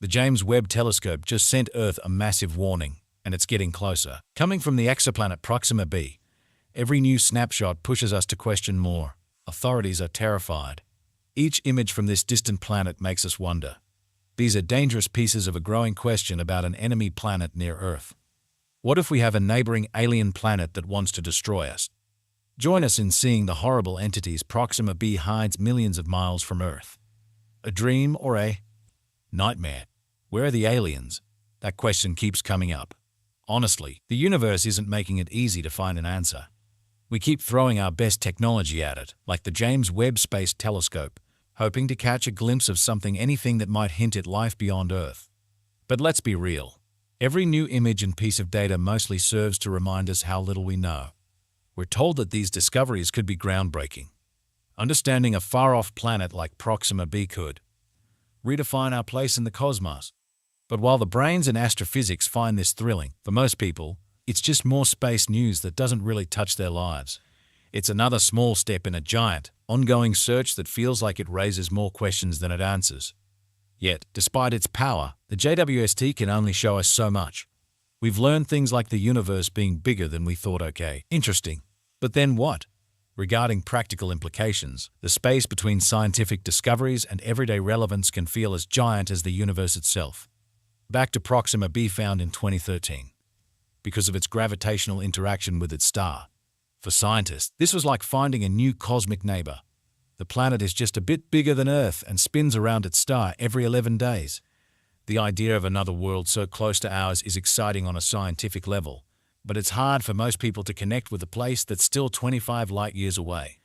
The James Webb telescope just sent Earth a massive warning, and it's getting closer. Coming from the exoplanet Proxima b, every new snapshot pushes us to question more. Authorities are terrified. Each image from this distant planet makes us wonder. These are dangerous pieces of a growing question about an enemy planet near Earth. What if we have a neighboring alien planet that wants to destroy us? Join us in seeing the horrible entities Proxima b hides millions of miles from Earth. A dream or a nightmare? Where are the aliens? That question keeps coming up. Honestly, the universe isn't making it easy to find an answer. We keep throwing our best technology at it, like the James Webb Space Telescope, hoping to catch a glimpse of anything that might hint at life beyond Earth. But let's be real. Every new image and piece of data mostly serves to remind us how little we know. We're told that these discoveries could be groundbreaking. Understanding a far-off planet like Proxima b could redefine our place in the cosmos. But while the brains in astrophysics find this thrilling, for most people, it's just more space news that doesn't really touch their lives. It's another small step in a giant, ongoing search that feels like it raises more questions than it answers. Yet, despite its power, the JWST can only show us so much. We've learned things like the universe being bigger than we thought. Okay, interesting. But then what? Regarding practical implications, the space between scientific discoveries and everyday relevance can feel as giant as the universe itself. Back to Proxima b found in 2013. Because of its gravitational interaction with its star. For scientists, this was like finding a new cosmic neighbor. The planet is just a bit bigger than Earth and spins around its star every 11 days. The idea of another world so close to ours is exciting on a scientific level, but it's hard for most people to connect with a place that's still 25 light-years away.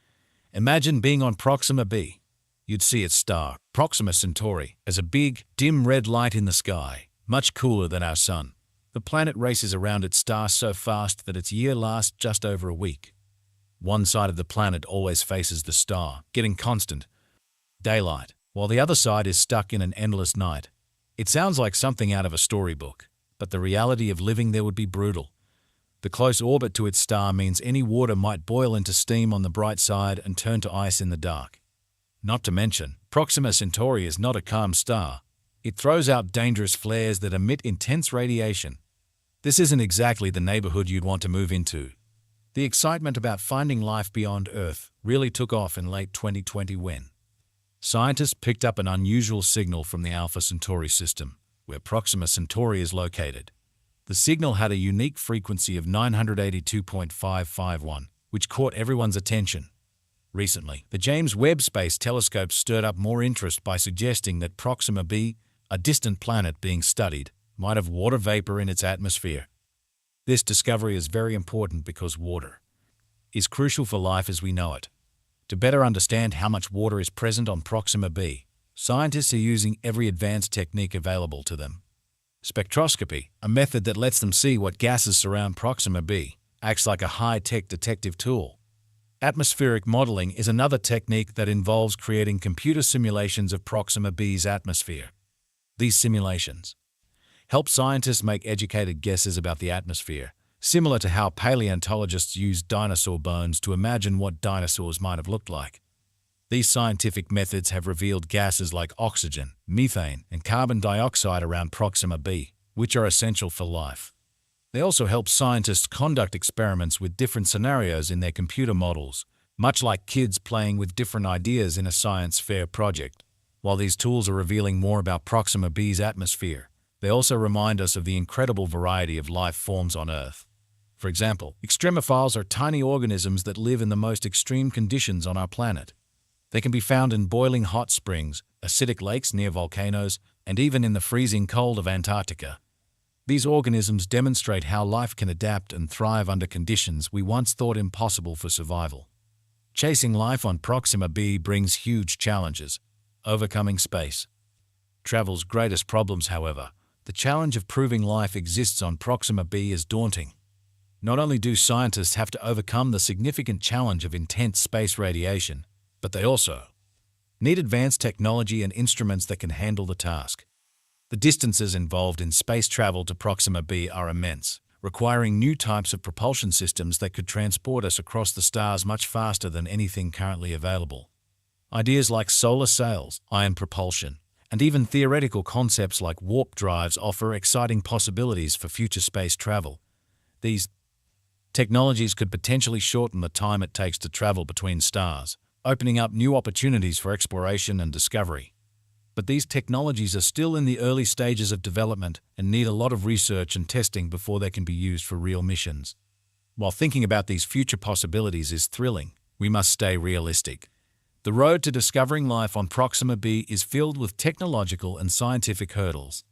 Imagine being on Proxima b. You'd see its star, Proxima Centauri, as a big, dim red light in the sky, much cooler than our Sun. The planet races around its star so fast that its year lasts just over a week. One side of the planet always faces the star, getting constant daylight, while the other side is stuck in an endless night. It sounds like something out of a storybook, but the reality of living there would be brutal. The close orbit to its star means any water might boil into steam on the bright side and turn to ice in the dark. Not to mention, Proxima Centauri is not a calm star. It throws out dangerous flares that emit intense radiation. This isn't exactly the neighborhood you'd want to move into. The excitement about finding life beyond Earth really took off in late 2020 when scientists picked up an unusual signal from the Alpha Centauri system, where Proxima Centauri is located. The signal had a unique frequency of 982.551, which caught everyone's attention. Recently, the James Webb Space Telescope stirred up more interest by suggesting that Proxima b, a distant planet being studied, might have water vapor in its atmosphere. This discovery is very important because water is crucial for life as we know it. To better understand how much water is present on Proxima b, scientists are using every advanced technique available to them. Spectroscopy, a method that lets them see what gases surround Proxima b, acts like a high-tech detective tool. Atmospheric modeling is another technique that involves creating computer simulations of Proxima b's atmosphere. These simulations help scientists make educated guesses about the atmosphere, similar to how paleontologists use dinosaur bones to imagine what dinosaurs might have looked like. These scientific methods have revealed gases like oxygen, methane, and carbon dioxide around Proxima b, which are essential for life. They also help scientists conduct experiments with different scenarios in their computer models, much like kids playing with different ideas in a science fair project. While these tools are revealing more about Proxima b's atmosphere, they also remind us of the incredible variety of life forms on Earth. For example, extremophiles are tiny organisms that live in the most extreme conditions on our planet. They can be found in boiling hot springs, acidic lakes near volcanoes, and even in the freezing cold of Antarctica. These organisms demonstrate how life can adapt and thrive under conditions we once thought impossible for survival. Chasing life on Proxima b brings huge challenges. Overcoming space travel's greatest problems, however, the challenge of proving life exists on Proxima b is daunting. Not only do scientists have to overcome the significant challenge of intense space radiation, but they also need advanced technology and instruments that can handle the task. The distances involved in space travel to Proxima b are immense, requiring new types of propulsion systems that could transport us across the stars much faster than anything currently available. Ideas like solar sails, ion propulsion, And even theoretical concepts like warp drives offer exciting possibilities for future space travel. These technologies could potentially shorten the time it takes to travel between stars, opening up new opportunities for exploration and discovery. But these technologies are still in the early stages of development and need a lot of research and testing before they can be used for real missions. While thinking about these future possibilities is thrilling, we must stay realistic. The road to discovering life on Proxima b is filled with technological and scientific hurdles.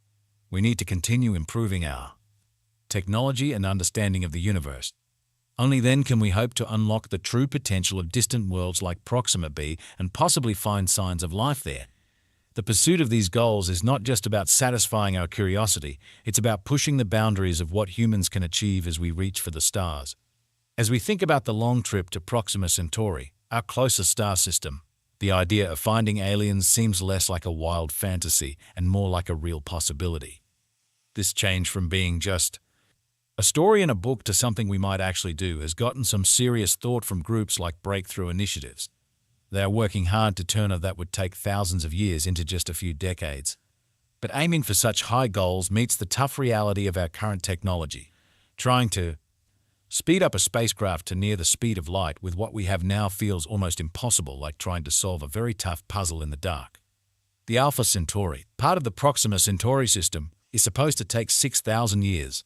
We need to continue improving our technology and understanding of the universe. Only then can we hope to unlock the true potential of distant worlds like Proxima b and possibly find signs of life there. The pursuit of these goals is not just about satisfying our curiosity, it's about pushing the boundaries of what humans can achieve as we reach for the stars. As we think about the long trip to Proxima Centauri, our closest star system, the idea of finding aliens seems less like a wild fantasy and more like a real possibility. This change from being just a story in a book to something we might actually do has gotten some serious thought from groups like Breakthrough Initiatives. They are working hard to turn a that would take thousands of years into just a few decades. But aiming for such high goals meets the tough reality of our current technology. Trying to speed up a spacecraft to near the speed of light with what we have now feels almost impossible, like trying to solve a very tough puzzle in the dark. The Alpha Centauri, part of the Proxima Centauri system, is supposed to take 6,000 years.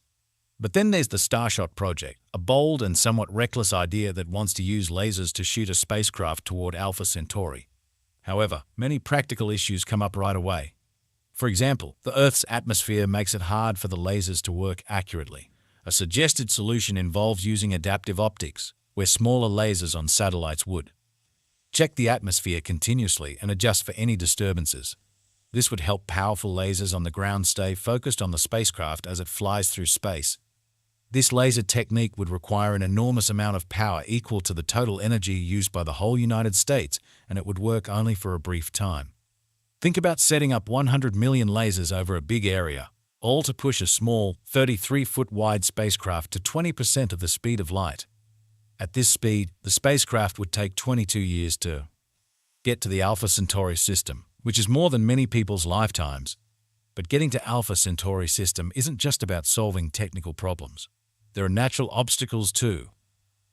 But then there's the Starshot project, a bold and somewhat reckless idea that wants to use lasers to shoot a spacecraft toward Alpha Centauri. However, many practical issues come up right away. For example, the Earth's atmosphere makes it hard for the lasers to work accurately. A suggested solution involves using adaptive optics, where smaller lasers on satellites would check the atmosphere continuously and adjust for any disturbances. This would help powerful lasers on the ground stay focused on the spacecraft as it flies through space. This laser technique would require an enormous amount of power equal to the total energy used by the whole United States, and it would work only for a brief time. Think about setting up 100 million lasers over a big area, all to push a small, 33-foot wide spacecraft to 20% of the speed of light. At this speed, the spacecraft would take 22 years to get to the Alpha Centauri system, which is more than many people's lifetimes. But getting to Alpha Centauri system isn't just about solving technical problems. There are natural obstacles too.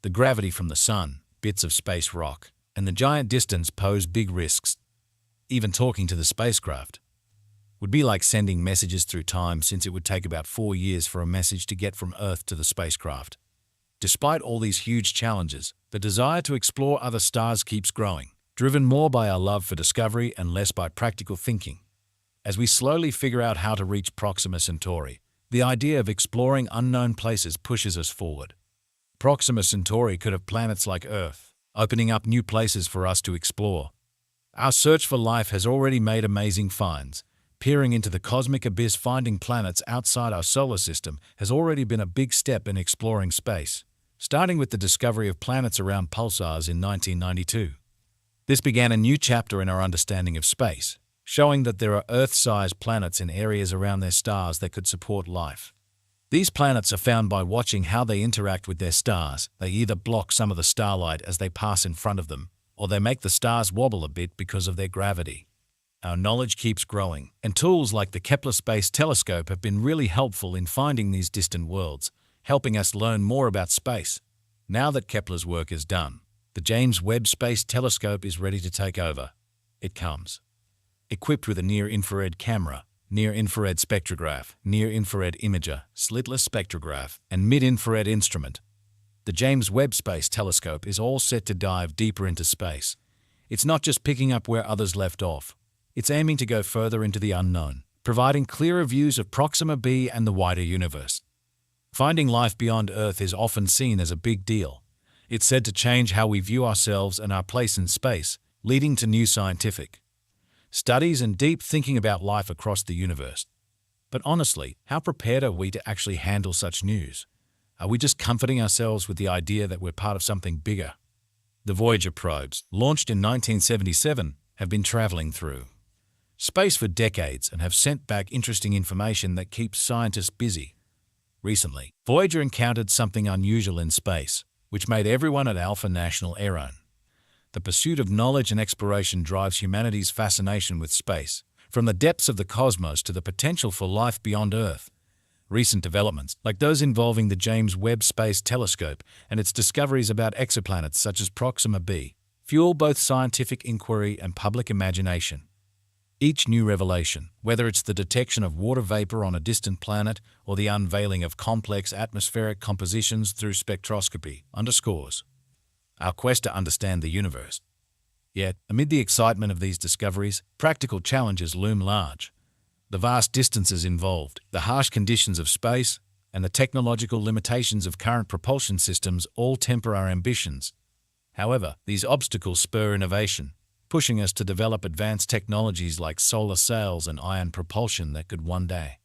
The gravity from the sun, bits of space rock, and the giant distance pose big risks. Even talking to the spacecraft would be like sending messages through time, since it would take about 4 years for a message to get from Earth to the spacecraft. Despite all these huge challenges, the desire to explore other stars keeps growing, driven more by our love for discovery and less by practical thinking. As we slowly figure out how to reach Proxima Centauri, the idea of exploring unknown places pushes us forward. Proxima Centauri could have planets like Earth, opening up new places for us to explore. Our search for life has already made amazing finds. Peering into the cosmic abyss, finding planets outside our solar system has already been a big step in exploring space, starting with the discovery of planets around pulsars in 1992. This began a new chapter in our understanding of space, showing that there are Earth-sized planets in areas around their stars that could support life. These planets are found by watching how they interact with their stars. They either block some of the starlight as they pass in front of them, or they make the stars wobble a bit because of their gravity. Our knowledge keeps growing, and tools like the Kepler Space Telescope have been really helpful in finding these distant worlds, helping us learn more about space. Now that Kepler's work is done, the James Webb Space Telescope is ready to take over. It comes equipped with a near-infrared camera, near-infrared spectrograph, near-infrared imager, slitless spectrograph, and mid-infrared instrument. The James Webb Space Telescope is all set to dive deeper into space. It's not just picking up where others left off. It's aiming to go further into the unknown, providing clearer views of Proxima b and the wider universe. Finding life beyond Earth is often seen as a big deal. It's said to change how we view ourselves and our place in space, leading to new scientific studies and deep thinking about life across the universe. But honestly, how prepared are we to actually handle such news? Are we just comforting ourselves with the idea that we're part of something bigger? The Voyager probes, launched in 1977, have been traveling through space for decades and have sent back interesting information that keeps scientists busy. Recently, Voyager encountered something unusual in space, which made everyone at Alpha National aeron. The pursuit of knowledge and exploration drives humanity's fascination with space, From the depths of the cosmos to the potential for life beyond Earth, recent developments, like those involving the James Webb Space Telescope and its discoveries about exoplanets such as Proxima b, fuel both scientific inquiry and public imagination. Each new revelation, whether it's the detection of water vapor on a distant planet or the unveiling of complex atmospheric compositions through spectroscopy, underscores our quest to understand the universe. Yet, amid the excitement of these discoveries, practical challenges loom large. The vast distances involved, the harsh conditions of space, and the technological limitations of current propulsion systems all temper our ambitions. However, these obstacles spur innovation, pushing us to develop advanced technologies like solar sails and ion propulsion that could one day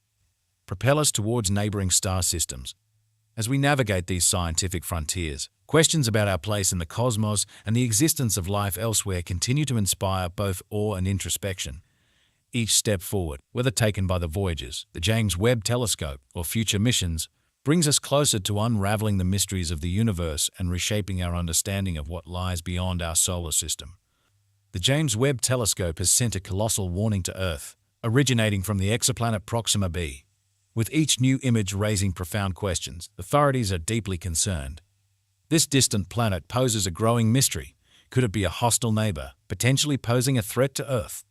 propel us towards neighboring star systems. As we navigate these scientific frontiers, questions about our place in the cosmos and the existence of life elsewhere continue to inspire both awe and introspection. Each step forward, whether taken by the Voyagers, the James Webb Telescope, or future missions, brings us closer to unraveling the mysteries of the universe and reshaping our understanding of what lies beyond our solar system. The James Webb Telescope has sent a colossal warning to Earth, originating from the exoplanet Proxima b. With each new image raising profound questions, authorities are deeply concerned. This distant planet poses a growing mystery. Could it be a hostile neighbor, potentially posing a threat to Earth?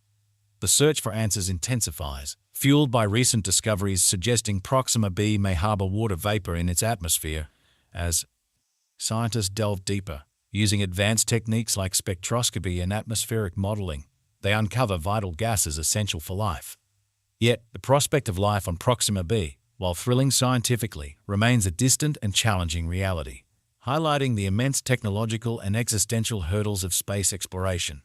The search for answers intensifies, fueled by recent discoveries suggesting Proxima b may harbor water vapor in its atmosphere. As scientists delve deeper, using advanced techniques like spectroscopy and atmospheric modeling, they uncover vital gases essential for life. Yet, the prospect of life on Proxima b, while thrilling scientifically, remains a distant and challenging reality, highlighting the immense technological and existential hurdles of space exploration.